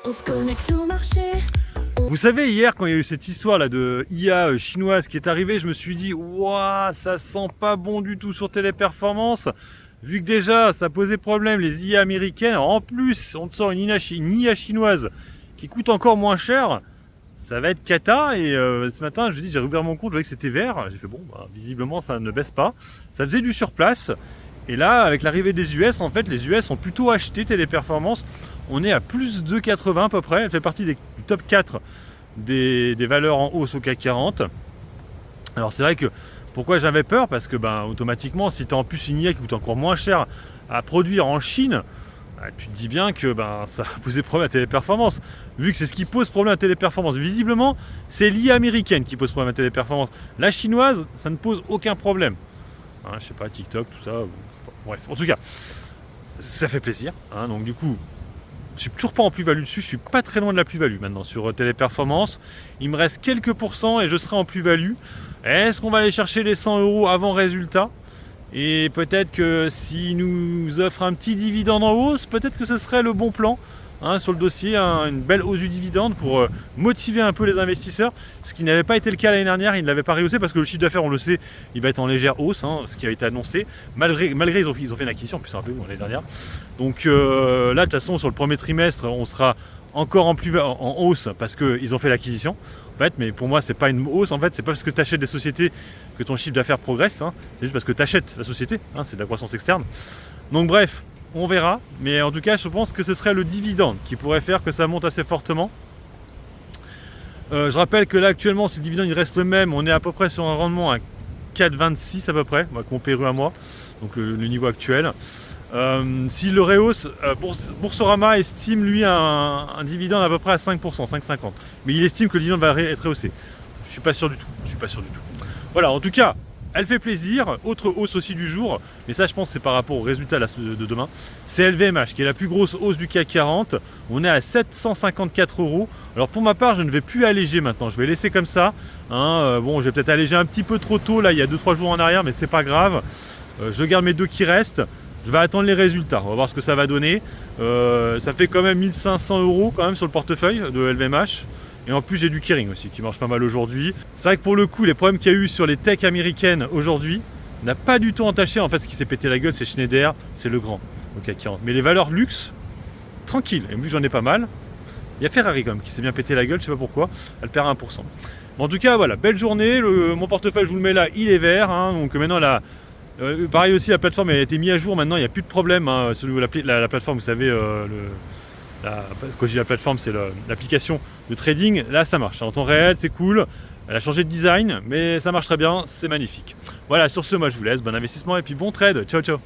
On se connecte au marché. Vous savez, hier, quand il y a eu cette histoire là de IA chinoise qui est arrivée, je me suis dit, waouh, ça sent pas bon du tout sur Téléperformance. Vu que déjà, ça posait problème, les IA américaines. Alors, en plus, on te sort une IA chinoise qui coûte encore moins cher. Ça va être cata. Et ce matin, je me dis, j'ai rouvert mon compte, je voyais que c'était vert. J'ai fait, bon, bah, visiblement, ça ne baisse pas. Ça faisait du surplace. Et là, avec l'arrivée des US, en fait, les US ont plutôt acheté Téléperformance. On est à plus de 80 à peu près. Elle fait partie du top 4 des valeurs en hausse au CAC 40. Alors c'est vrai que pourquoi j'avais peur, parce que automatiquement, si tu as en plus une IA qui coûte encore moins cher à produire en Chine, tu te dis bien que ça va poser problème à Téléperformance. Vu que c'est ce qui pose problème à Téléperformance. Visiblement, c'est l'IA américaine qui pose problème à Téléperformance. La chinoise, ça ne pose aucun problème. Je sais pas, TikTok, tout ça. Bref, en tout cas, ça fait plaisir. Donc du coup, je suis toujours pas en plus-value dessus, je suis pas très loin de la plus-value maintenant sur Téléperformance. Il me reste quelques pourcents et je serai en plus-value. Est-ce qu'on va aller chercher les 100 € avant résultat? Et peut-être que s'il nous offre un petit dividende en hausse, peut-être que ce serait le bon plan sur le dossier, une belle hausse du dividende pour motiver un peu les investisseurs, ce qui n'avait pas été le cas l'année dernière. Ils ne l'avaient pas rehaussé parce que le chiffre d'affaires, on le sait, il va être en légère hausse, ce qui a été annoncé, malgré ils ont fait une acquisition, en plus un peu l'année dernière. Donc là, de toute façon, sur le premier trimestre, on sera encore en hausse parce qu'ils ont fait l'acquisition. En fait, mais pour moi, c'est pas une hausse. En fait, c'est pas parce que tu achètes des sociétés que ton chiffre d'affaires progresse. C'est juste parce que tu achètes la société. C'est de la croissance externe. Donc bref, on verra. Mais en tout cas, je pense que ce serait le dividende qui pourrait faire que ça monte assez fortement. Je rappelle que là, actuellement, si le dividende il reste le même, on est à peu près sur un rendement à 4,26 à peu près, avec mon PRU à moi. Donc le niveau actuel. S'il le rehausse, Boursorama estime lui un dividende à peu près à 5%, 5,50. Mais il estime que le dividende va être rehaussé. Je suis pas sûr du tout. Voilà, en tout cas, elle fait plaisir. Autre hausse aussi du jour, mais ça je pense c'est par rapport au résultat de demain. C'est LVMH qui est la plus grosse hausse du CAC 40. On est à 754 €. Alors pour ma part, je ne vais plus alléger maintenant. Je vais laisser comme ça. Bon, je vais peut-être alléger un petit peu trop tôt là, il y a 2-3 jours en arrière, mais c'est pas grave. Je garde mes deux qui restent. Je vais attendre les résultats, on va voir ce que ça va donner. Ça fait quand même 1500 € quand même sur le portefeuille de LVMH. Et en plus j'ai du Kering aussi qui marche pas mal aujourd'hui. C'est vrai que pour le coup, les problèmes qu'il y a eu sur les techs américaines aujourd'hui n'a pas du tout entaché. En fait, ce qui s'est pété la gueule, c'est Schneider, c'est le grand au CAC 40. Mais les valeurs luxe, tranquille. Et vu que j'en ai pas mal, il y a Ferrari quand même qui s'est bien pété la gueule, je sais pas pourquoi. Elle perd 1%. Mais en tout cas, voilà, belle journée. Mon portefeuille, je vous le mets là, il est vert. Donc maintenant pareil aussi, la plateforme elle a été mise à jour, maintenant il n'y a plus de problème. La plateforme, vous savez, quand je dis la plateforme, c'est l'application de trading. Là ça marche, en temps réel, c'est cool. Elle a changé de design, mais ça marche très bien, c'est magnifique. Voilà, sur ce, moi je vous laisse, bon investissement et puis bon trade, ciao ciao.